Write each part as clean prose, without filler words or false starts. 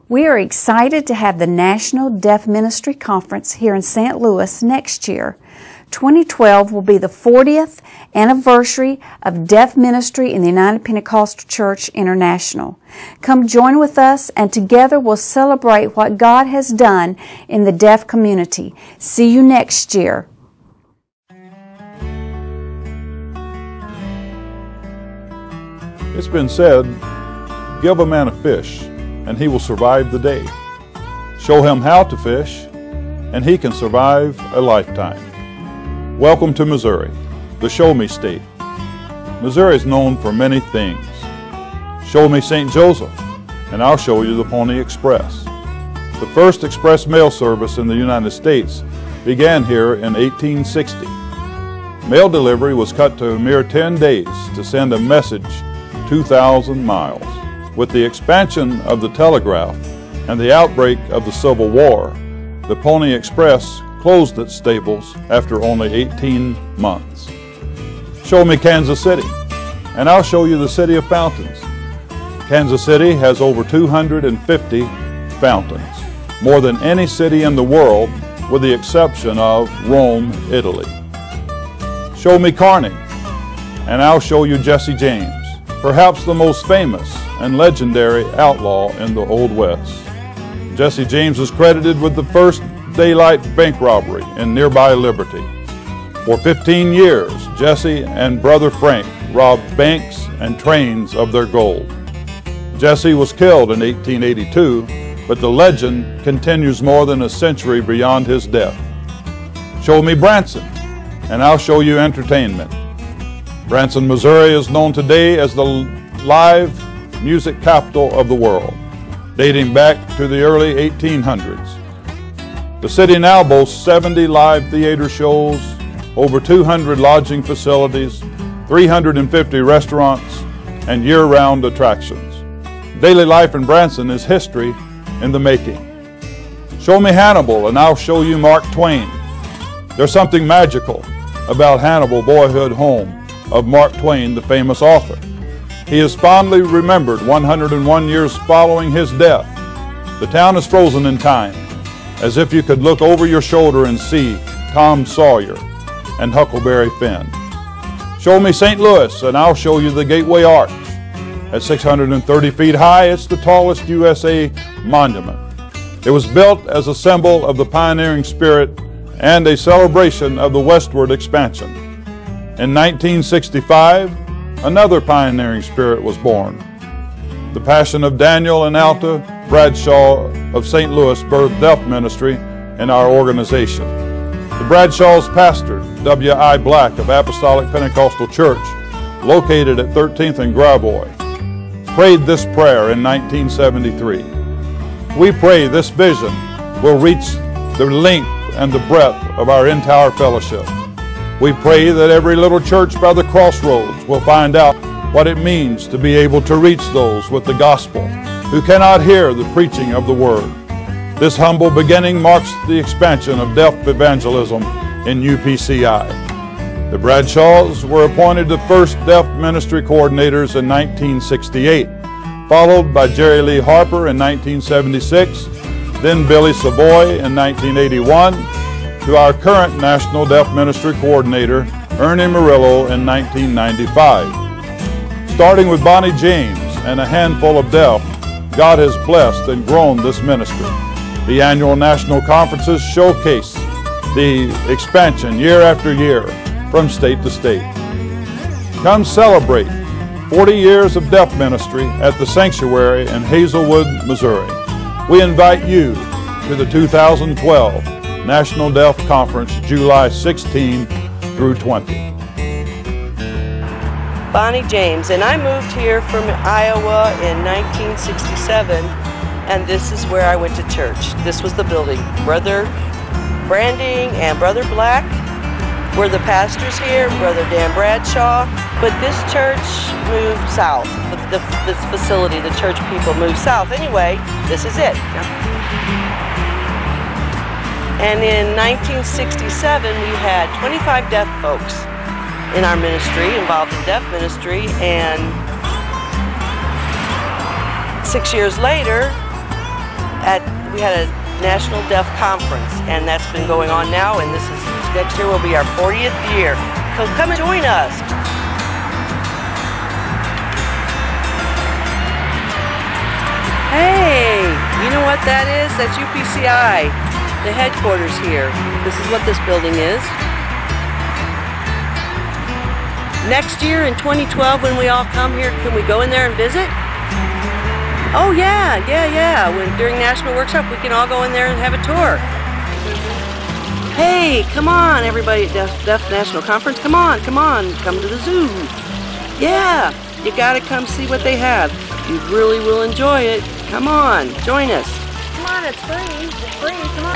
We are excited to have the National Deaf Ministry Conference here in St. Louis next year. 2012 will be the 40th anniversary of deaf ministry in the United Pentecostal Church International. Come join with us, and together we'll celebrate what God has done in the deaf community. See you next year. It's been said, give a man a fish, and he will survive the day. Show him how to fish, and he can survive a lifetime. Welcome to Missouri, the Show Me State. Missouri is known for many things. Show me St. Joseph, and I'll show you the Pony Express. The first express mail service in the United States began here in 1860. Mail delivery was cut to a mere 10 days to send a message 2,000 miles. With the expansion of the telegraph and the outbreak of the Civil War, the Pony Express closed its stables after only 18 months. Show me Kansas City, and I'll show you the city of fountains. Kansas City has over 250 fountains, more than any city in the world with the exception of Rome, Italy. Show me Kearney, and I'll show you Jesse James, perhaps the most famous and legendary outlaw in the Old West. Jesse James is credited with the first daylight bank robbery in nearby Liberty. For 15 years, Jesse and brother Frank robbed banks and trains of their gold. Jesse was killed in 1882, but the legend continues more than a century beyond his death. Show me Branson, and I'll show you entertainment. Branson, Missouri is known today as the live music capital of the world, dating back to the early 1800s. The city now boasts 70 live theater shows, over 200 lodging facilities, 350 restaurants, and year-round attractions. Daily life in Branson is history in the making. Show me Hannibal, and I'll show you Mark Twain. There's something magical about Hannibal, boyhood home of Mark Twain, the famous author. He is fondly remembered 101 years following his death. The town is frozen in time, as if you could look over your shoulder and see Tom Sawyer and Huckleberry Finn. Show me St. Louis, and I'll show you the Gateway Arch. At 630 feet high, it's the tallest USA monument. It was built as a symbol of the pioneering spirit and a celebration of the westward expansion. In 1965, another pioneering spirit was born. The passion of Daniel and Alta Bradshaw of St. Louis birthed deaf ministry in our organization. The Bradshaws pastored W.I. Black of Apostolic Pentecostal Church, located at 13th and Gravois, prayed this prayer in 1973. We pray this vision will reach the length and the breadth of our entire fellowship. We pray that every little church by the crossroads will find out what it means to be able to reach those with the gospel who cannot hear the preaching of the word. This humble beginning marks the expansion of deaf evangelism in UPCI. The Bradshaws were appointed the first deaf ministry coordinators in 1968, followed by Jerry Lee Harper in 1976, then Billy Savoy in 1981, to our current National Deaf Ministry Coordinator, Ernie Murillo, in 1995. Starting with Bonnie James and a handful of deaf, God has blessed and grown this ministry. The annual national conferences showcase the expansion year after year from state to state. Come celebrate 40 years of deaf ministry at the Sanctuary in Hazelwood, Missouri. We invite you to the 2012 National Deaf Conference, July 16 through 20. Bonnie James, and I moved here from Iowa in 1967, and this is where I went to church. This was the building. Brother Branding and Brother Black were the pastors here, Brother Dan Bradshaw, but this church moved south. This facility, the church people moved south. Anyway, this is it. And in 1967, we had 25 deaf folks in our ministry, involved in deaf ministry, and 6 years later, we had a National Deaf Conference, and that's been going on now, and next year will be our 40th year. So come and join us. Hey, you know what that is? That's UPCI, the headquarters here. This is what this building is. Next year in 2012, when we all come here, can we go in there and visit? Oh yeah. During National Workshop, we can all go in there and have a tour. Hey, come on, everybody at Deaf National Conference. Come on, come to the zoo. Yeah, you gotta come see what they have. You really will enjoy it. Come on, join us. Come on, it's free. It's free. Come on.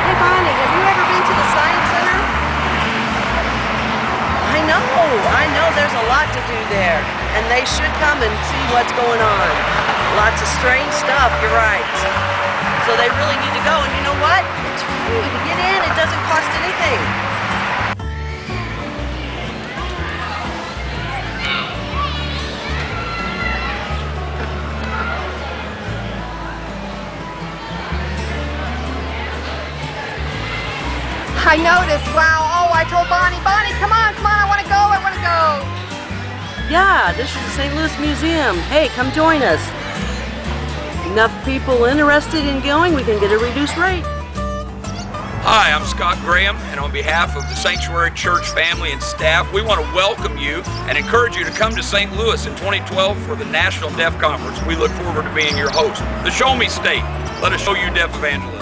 Hey, Bonnie, have you ever been to the Science Center? I know there's a lot to do there, and they should come and see what's going on. Lots of strange stuff, you're right. So they really need to go, and you know what? It's free to get in, it doesn't cost anything. I noticed, wow, oh, I told Bonnie, come on, I want to go. Yeah, this is the St. Louis Museum. Hey, come join us. Enough people interested in going, we can get a reduced rate. Hi, I'm Scott Graham, and on behalf of the Sanctuary Church family and staff, we want to welcome you and encourage you to come to St. Louis in 2012 for the National Deaf Conference. We look forward to being your host. The Show Me State. Let us show you deaf evangelism.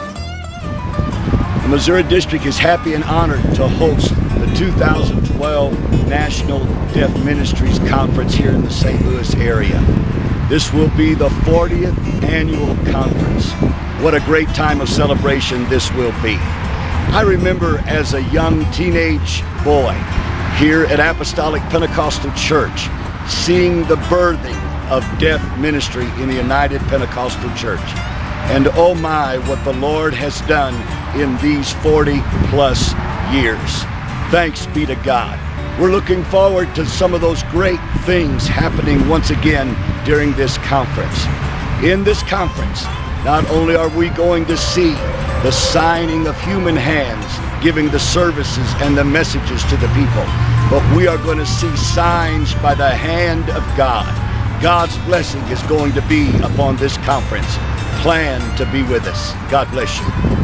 The Missouri District is happy and honored to host the 2012 National Deaf Ministries Conference here in the St. Louis area. This will be the 40th annual conference. What a great time of celebration this will be. I remember as a young teenage boy here at Apostolic Pentecostal Church seeing the birthing of deaf ministry in the United Pentecostal Church. And oh my, what the Lord has done in these 40 plus years. Thanks be to God. We're looking forward to some of those great things happening once again during this conference. In this conference, not only are we going to see the signing of human hands giving the services and the messages to the people, but we are going to see signs by the hand of God. God's blessing is going to be upon this conference. Plan to be with us. God bless you.